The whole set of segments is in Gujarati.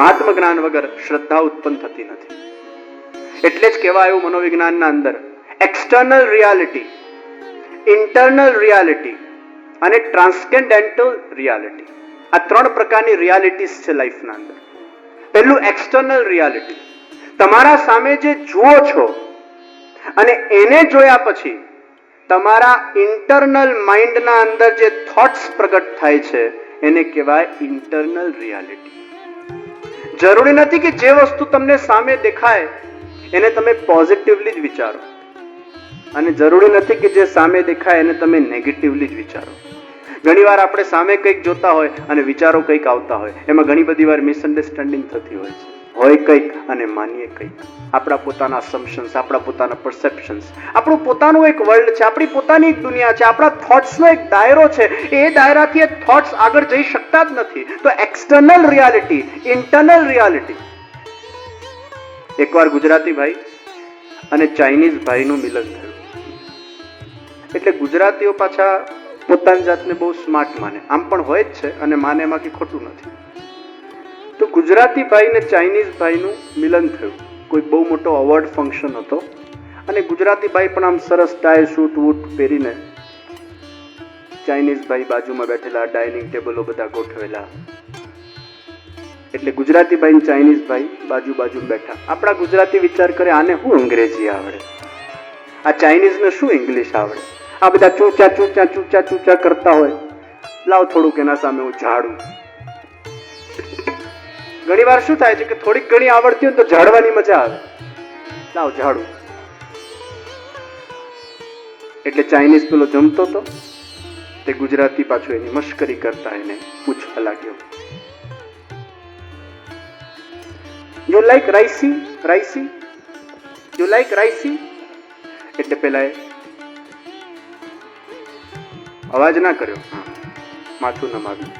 મહાત્મ જ્ઞાન વગર શ્રદ્ધા ઉત્પન્ન થતી નથી. એટલે જ કહેવાયું મનોવિજ્ઞાનના અંદર એક્સટર્નલ રિયાલિટી, ઇન્ટરનલ રિયાલિટી અને ટ્રાન્સકેન્ડેન્ટલ રિયાલિટી. આ ત્રણ પ્રકારની રિયાલિટીઝ છે લાઈફના અંદર. પહેલું એક્સટર્નલ રિયાલિટી, તમારા સામે જે જુઓ છો અને એને જોયા પછી તમારા ઇન્ટરનલ માઇન્ડના અંદર જે થોટ્સ પ્રગટ થાય છે એને કહેવાય ઇન્ટરનલ રિયાલિટી. જરૂરી નથી કે જે વસ્તુ તમને સામે દેખાય એને તમે પોઝિટિવલી જ વિચારો, અને જરૂરી નથી કે જે સામે દેખાય એને તમે નેગેટિવલી જ વિચારો. ઘણીવાર આપણે સામે કંઈક જોતા હોય અને વિચારો કંઈક આવતા હોય, એમાં ઘણી બધી વાર મિસઅન્ડરસ્ટેન્ડિંગ થતી હોય છે. હોય કંઈક અને માનીએ કંઈક. આપણા પોતાના અસમ્પશન્સ, આપણા પોતાના પરસેપ્શન્સ, આપણું પોતાનું એક વર્લ્ડ છે, આપણી પોતાની એક દુનિયા છે, આપણા થોટ્સનો એક દાયરો છે. એ દાયરાથી એ થોટ્સ આગળ જઈ શકતા જ નથી. તો એક્સટર્નલ રિયાલિટી, ઇન્ટરનલ રિયાલિટી. એકવાર ગુજરાતી ભાઈ અને ચાઇનીઝ ભાઈનું મિલન થયું. એટલે ગુજરાતીઓ પાછા પોતાની જાતને બહુ સ્માર્ટ માને, આમ પણ હોય જ છે અને માને એમાં કે ખોટું નથી. તો ગુજરાતી ભાઈ ને ચાઇનીઝ ભાઈનું મિલન થયું. કોઈ બહુ મોટો અવોર્ડ ફંક્શન હતો અને ગુજરાતી ભાઈ પણ આમ સરસ ટાઈ સૂટ વૂટ પહેરીને, ચાઇનીઝ ભાઈ બાજુમાં બેઠેલા, ડાઇનિંગ ટેબલો બધા ગોઠવેલા. એટલે ગુજરાતી ભાઈ ને ચાઇનીઝ ભાઈ બાજુ બેઠા. આપણા ગુજરાતી વિચાર કરે આને શું અંગ્રેજી આવડે, આ ચાઇનીઝ ને શું ઇંગ્લિશ આવડે, આ બધા ચૂચા ચૂચા ચૂચા ચૂચા કરતા હોય, લાવ થોડુંક એના સામે હું ઝાડું. ઘણી વાર શું થાય છે કે થોડીક ઘણી આવડતી હોય તો ઝાડવાની મજા આવે, લાવ ઝાડું. એટલે ચાઇનીઝ પેલો જમતો હતો તે ગુજરાતી પાછું એની મશ્કરી કરતા એને પૂછવા લાગ્યો, યુ લાઈક રાઈસી, રાઈસી, યુ લાઈક રાઈસી. એટલે પેલા અવાજ ના કર્યો, માથું નમાવ્યું.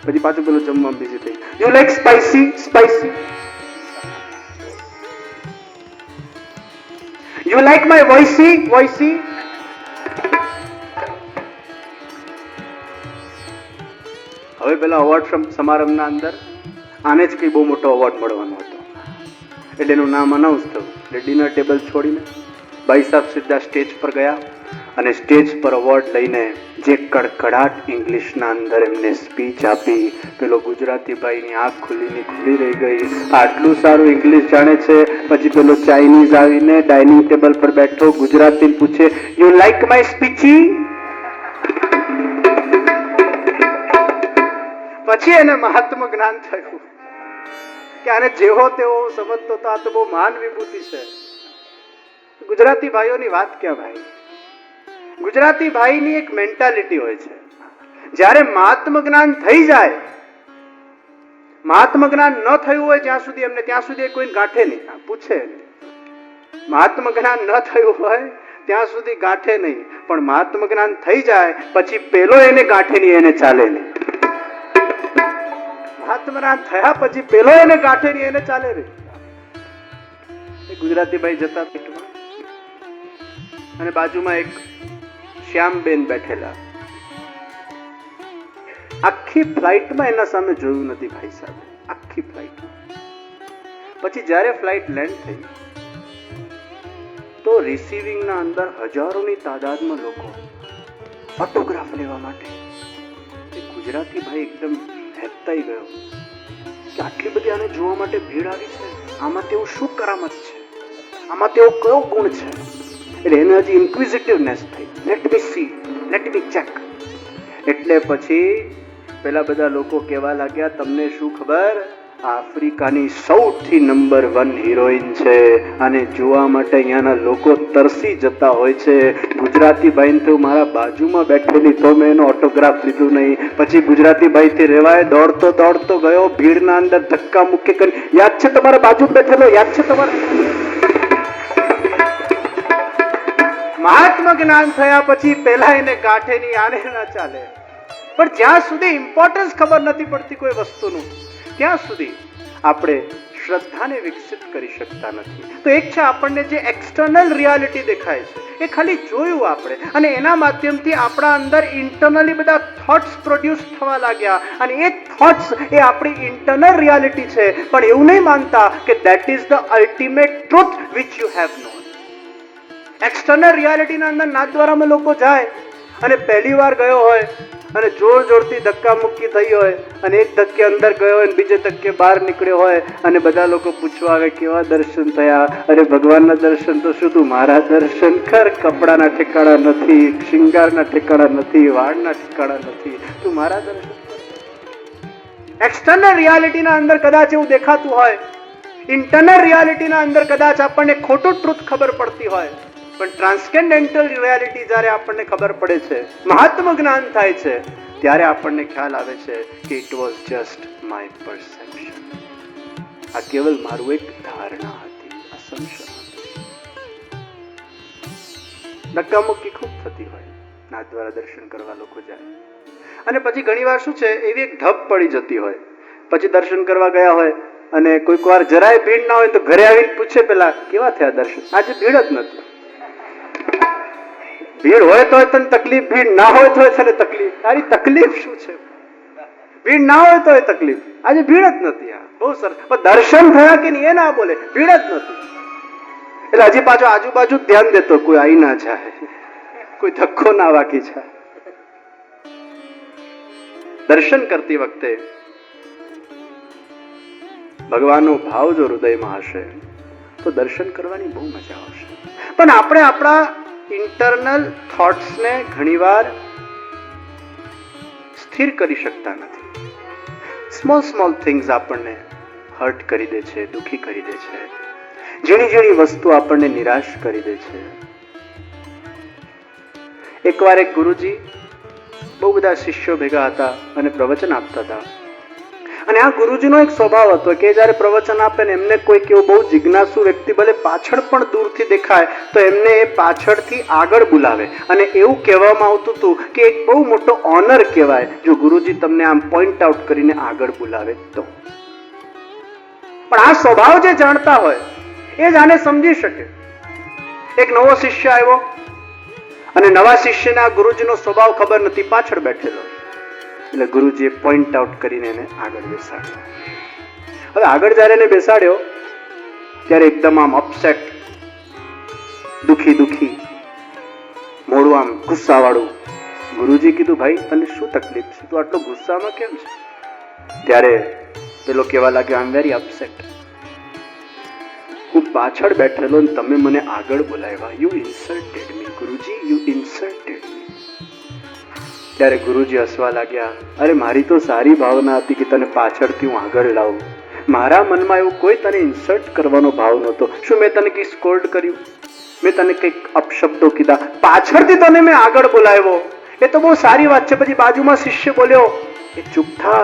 પછી પાછું પેલું જમવા બીજી થઈ, you like spicy, spicy, you like my voicy, voicy. હવે પેલા અવોર્ડ સમારંભના અંદર આને જ કઈ બહુ મોટો અવોર્ડ મળવાનો હતો. એટલે એનું નામ અનાઉન્સ થયું. એટલે ડિનર ટેબલ છોડીને ભાઈ સાહેબ સીધા સ્ટેજ પર ગયા અને સ્ટેજ પર અવોર્ડ લઈને જે કડકડાટ ઇંગ્લિશના અંદર એમને સ્પીચ આપી, પેલો ગુજરાતી ભાઈની આંખ ખુલી રહી ગઈ. આટલું સારું ઇંગ્લિશ જાણે છે. પછી પેલો ચાઇનીઝ આવીને ડાઇનિંગ ટેબલ પર બેઠો, ગુજરાતી પૂછે, યુ લાઈક માય સ્પીચી. પછી એને મહાત્મ જ્ઞાન થયું કે આને જેવો તેવો સમજતો તો આ તો બહુ મહાન વિભૂતિ છે. ગુજરાતી ભાઈઓની વાત ક્યાં ભાઈ. ગુજરાતી ભાઈની એક મેન્ટાલિટી હોય છે, જ્યારે મહાત્મ જ્ઞાન થઈ જાય, મહાત્મ જ્ઞાન ન થયું હોય જ્યાં સુધી એમને, ત્યાં સુધી કોઈ ગાંઠે નહીં, પૂછે. મહાત્મ જ્ઞાન ન થયું હોય ત્યાં સુધી ગાંઠે નહીં, પણ મહાત્મ જ્ઞાન થઈ જાય પછી પેલો એને ગાંઠે નહીં, એને ચાલે નહીં. મહાત્મ જ્ઞાન થયા પછી પેલો એને ગાંઠે નહીં, એને ચાલે નહીં. ગુજરાતી ભાઈ જતા પેટમાં અને બાજુમાં એક શ્યામબેન બેઠેલા. આખી ફ્લાઇટમાં એના સામે જોયું નથી ભાઈ સાહેબ, આખી ફ્લાઇટમાં. પછી જ્યારે ફ્લાઇટ લેન્ડ થઈ તો રિસીવિંગના અંદર હજારોની તાદાદમાં લોકો ઓટોગ્રાફ લેવા માટે. ગુજરાતી ભાઈ એકદમ હેપતાઈ ગયો કે આટલી બધી આને જોવા માટે ભીડ આવી છે, આમાં તેવું શું કરામત છે, આમાં તેવો કયો ગુણ છે. એટલે એને હજી ઇન્ક્વિઝિટિવનેસ થઈ, let me C, let me check. એટલે પછી પેલા બધા લોકો કહેવા લાગ્યા, તમને શું ખબર, આફ્રિકાની સૌથી નંબર 1 હિરોઈન છે, અને જોવા માટે અહીંયાના લોકો તરસી જતા હોય છે. ગુજરાતી ભાઈને તો મારા બાજુમાં બેઠેલી તો મેં એનો ઓટોગ્રાફ લીધું નહીં. પછી ગુજરાતી ભાઈ થી રેવાય, દોડતો ગયો, ભીડના અંદર ધક્કા મૂકે કરી, યાદ છે તમારા બાજુ બેઠેલો, યાદ છે તમારા. મહાત્મ જ્ઞાન થયા પછી પેલા એને ગાંઠે નહીં, આને ના ચાલે. પણ જ્યાં સુધી ઇમ્પોર્ટન્સ ખબર નથી પડતી કોઈ વસ્તુનું, ત્યાં સુધી આપણે શ્રદ્ધાને વિકસિત કરી શકતા નથી. તો એક છે આપણને જે એક્સટર્નલ રિયાલિટી દેખાય છે, એ ખાલી જોયું આપણે, અને એના માધ્યમથી આપણા અંદર ઇન્ટરનલી બધા થોટ્સ પ્રોડ્યુસ થવા લાગ્યા, અને એ થોટ્સ એ આપણી ઇન્ટરનલ રિયાલિટી છે. પણ એવું નહીં માનતા કે that is the ultimate truth which you have known. External રિયાલિટીના અંદર નાથદ્વારામાં લોકો જાય અને પહેલી વાર ગયો હોય અને જોર જોરથી ધક્કા મુક્કી થઈ હોય, અને એક ધક્કે અંદર ગયો હોય, બીજે ધક્કે બહાર નીકળ્યો હોય, અને બધા લોકો પૂછવા આવે કેવા દર્શન થયા. અરે ભગવાનના દર્શન તો શું, તું મારા દર્શન કર. કપડાના ઠેકાણા નથી, શિંગારના ઠેકાણા નથી, વાળના ઠેકાણા નથી, તું મારા દર્શન કર. એક્સટર્નલ રિયાલિટીના અંદર કદાચ એવું દેખાતું હોય, ઇન્ટરનલ રિયાલિટીના અંદર કદાચ આપણને ખોટું ટ્રુથ ખબર પડતી હોય, પણ ટ્રાન્સકેન્ડેન્ટલ રિયાલિટી જ્યારે આપણને ખબર પડે છે, મહાત્મ જ્ઞાન થાય છે, ત્યારે આપણને ખ્યાલ આવે છે કે it was just my perception. આ કેવલ મારું એક ધારણા હતી, અસમ્પશન હતી. ધક્કામુક્કી ખૂબ થતી હોય, નાથ દ્વારા દર્શન કરવા લોકો જાય, અને પછી ઘણી વાર શું છે, એવી એક ઢબ પડી જતી હોય. પછી દર્શન કરવા ગયા હોય, અને કોઈક વાર જરાય ભીડ ના હોય તો ઘરે આવીને પૂછે પેલા કેવા થયા દર્શન. આજે ભીડ જ નથી. ભીડ હોય તો તને તકલીફ, ભીડ ના હોય તો તને તકલીફ. તારી તકલીફ શું છે? ભીડ ના હોય તો તકલીફ. આજે ભીડ જ નથી. બહુ સરસ. પણ દર્શન થયા કે નહીં એ ના બોલે, ભીડ જ નથી. એટલે હજી પાછો આજુબાજુ ધ્યાન દેતો, કોઈ આવી ના જાય, કોઈ ધક્કો ના વાગી જાય. દર્શન કરતી વખતે ભગવાનનો ભાવ જો હૃદયમાં હશે તો દર્શન કરવાની બહુ મજા આવશે. પણ આપણે આપણા ઇન્ટરનલ થોટ્સને ઘણીવાર સ્થિર કરી શકતા નથી. સ્મોલ સ્મોલ થિંગ્સ આપણને હર્ટ કરી દે છે, દુખી કરી દે છે. ઝીણી ઝીણી વસ્તુ આપણને નિરાશ કરી દે છે. એકવાર એક ગુરુજી બહુ બધા શિષ્યો ભેગા હતા અને પ્રવચન આપતા હતા. અને આ ગુરુજીનો એક સ્વભાવ હતો કે જયારે પ્રવચન આપે ને એમને કોઈક એવો બહુ જિજ્ઞાસુ વ્યક્તિ ભલે પાછળ પણ દૂરથી દેખાય તો એમને એ પાછળથી આગળ બોલાવે, અને એવું કહેવામાં આવતું હતું કે એક બહુ મોટો ઓનર કહેવાય જો ગુરુજી તમને આમ પોઈન્ટ આઉટ કરીને આગળ બોલાવે તો. પણ આ સ્વભાવ જે જાણતા હોય એ જ આને સમજી શકે. એક નવો શિષ્ય આવ્યો અને નવા શિષ્યને આ ગુરુજીનો સ્વભાવ ખબર નથી, પાછળ બેઠેલો. એટલે ગુરુજીએ પોઈન્ટ આઉટ કરીને એને આગળ બેસાડ્યો. હવે આગળ જયારે એને બેસાડ્યો ત્યારે એકદમ આમ અપસેટ, દુખી, મોડું આમ ગુસ્સાવાળું. ગુરુજી કીધું, ભાઈ તને શું તકલીફ છે, તું આટલો ગુસ્સામાં કેમ છે? ત્યારે પેલો કહેવા લાગ્યો, આઈ એમ વેરી અપસેટ. હું પાછળ બેઠેલો અને તમે મને આગળ બોલાવ્યા. You insulted me Guruji, you insulted me. ત્યારે ગુરુજી હસવા લાગ્યા. અરે મારી તો સારી ભાવના હતી કે તને પાછળથી હું આગળ લાવું. મારા મનમાં એવું કોઈ તને ઇન્સલ્ટ કરવાનો ભાવ નહોતો. શું મેં તને કઈ સ્કોલ્ડ કર્યું? મેં તને કંઈક અપશબ્દો કીધા? પાછળથી તને મેં આગળ બોલાવ્યો, એ તો બહુ સારી વાત છે. પછી બાજુમાં શિષ્ય બોલ્યો, એ ચૂપ થા,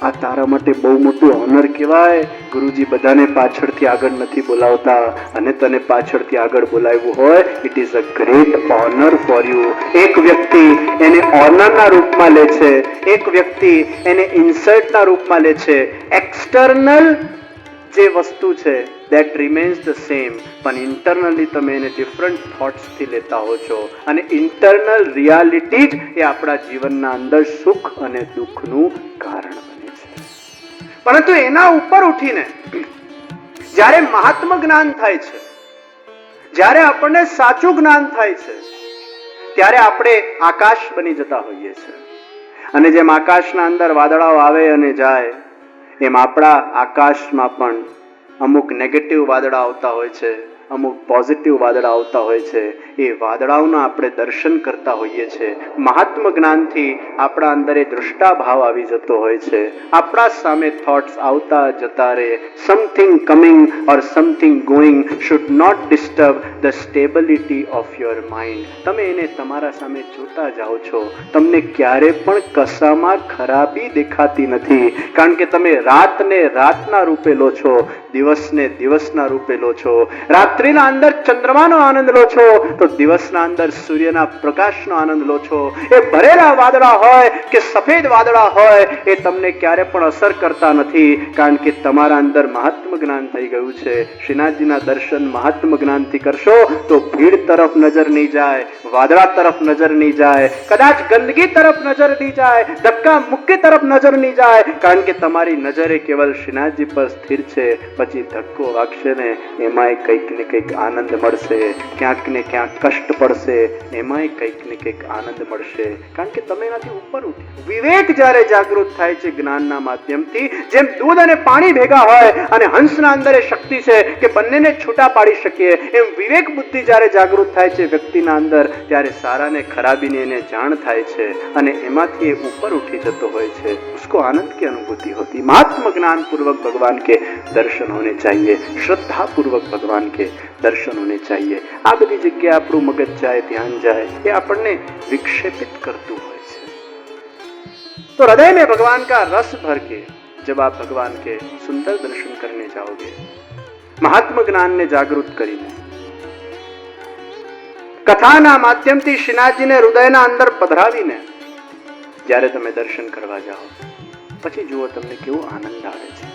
આ તારા માટે બહુ મોટું ઓનર કહેવાય. ગુરુજી બધાને પાછળથી આગળ નથી બોલાવતા, અને તને પાછળથી આગળ બોલાવ્યું હોય, it is a great honour for you. એક વ્યક્તિ એને ઓનરના રૂપમાં લે છે, એક વ્યક્તિ એને ઇન્સલ્ટના રૂપમાં લે છે. એક્સટર્નલ જે વસ્તુ છે that remains the same, પણ ઇન્ટરનલી તમે એને ડિફરન્ટ થોટ્સથી લેતા હો છો, અને ઇન્ટરનલ રિયાલિટી જ એ આપણા જીવનના અંદર સુખ અને દુઃખનું કારણ બને છે. પરંતુ એના ઉપર ઉઠીને જ્યારે મહાત્મ જ્ઞાન થાય છે, જ્યારે આપણને સાચું જ્ઞાન થાય છે, ત્યારે આપણે આકાશ બની જતા હોઈએ છીએ. અને જેમ આકાશના અંદર વાદળાઓ આવે અને જાય, એમ આપણા આકાશમાં પણ અમુક નેગેટિવ વાદળા આવતા હોય છે, અમુક પોઝિટિવ વાદળા આવતા હોય છે. એ વાદળાઓના આપણે દર્શન કરતા હોઈએ છીએ. મહાત્મ જ્ઞાનથી આપણા અંદર એ દૃષ્ટાભાવ આવી જતો હોય છે. આપણા સામે થોટ્સ આવતા જતા રહે. Something coming or something going should not disturb the stability of your mind. તમે એને તમારા સામે જોતા જાઓ છો, તમને ક્યારે પણ કશામાં ખરાબી દેખાતી નથી, કારણ કે તમે રાતને રાતના રૂપે લો છો, દિવસને દિવસના રૂપે લો છો. રાત રાત્રિના અંદર ચંદ્રમાનો આનંદ લો છો તો દિવસના અંદર સૂર્યના પ્રકાશનો આનંદ લો છો. એ ભરેલા વાદળા હોય કે સફેદ વાદળા હોય એ તમને ક્યારે પણ અસર કરતા નથી, કારણ કે તમારા અંદર મહાત્મ જ્ઞાન થઈ ગયું છે. શ્રીનાથજીના દર્શન મહાત્મ જ્ઞાનથી કરશો તો ભીડ તરફ નજર નહીં જાય, વાદળા તરફ નજર નહીં જાય, કદાચ ગંદકી તરફ નજર નહીં જાય, ધક્કા મુક્કી તરફ નજર નહીં જાય, કારણ કે તમારી નજર એ કેવલ શ્રીનાથજી પર સ્થિર છે. પછી ધક્કો વાગશે ને એમાંય કંઈક ને કંઈક આનંદ મળશે, ક્યાંક ને ક્યાંક કષ્ટ પડશે, એમાંય કંઈક ને કંઈક આનંદ મળશે, કારણ કે તમે એનાથી ઉપર ઉઠ્યા. વિવેક જ્યારે જાગૃત થાય છે જ્ઞાનના માધ્યમથી, જેમ દૂધ અને પાણી ભેગા હોય અને હંસના અંદર એ શક્તિ છે કે બંનેને છૂટા પાડી શકીએ, એમ વિવેક બુદ્ધિ જ્યારે જાગૃત થાય છે વ્યક્તિના અંદર, ત્યારે સારા ને ખરાબીની એને જાણ થાય છે અને એમાંથી એ ઉપર ઉઠી જતો હોય છે. उसको आनंद की अनुभूति होती. महात्म ज्ञान पूर्वक भगवान के दर्शन होने चाहिए, श्रद्धा पूर्वक भगवान के दर्शन होने चाहिए. આ બધી જગ્યાએ આપણું મગજ જાય, ધ્યાન જાય, એ આપણને વિક્ષેપિત કરતું હોય છે. तो हृदय में भगवान का रस भर के जब आप भगवान के सुंदर दर्शन करने जाओगे, महात्म ज्ञान ने जागृत કરીને કથાના માધ્યમથી શ્રીનાથજીને હૃદયના અંદર પધરાવીને જ્યારે તમે દર્શન કરવા જાઓ, પછી જુઓ તમને કેવો આનંદ આવે છે.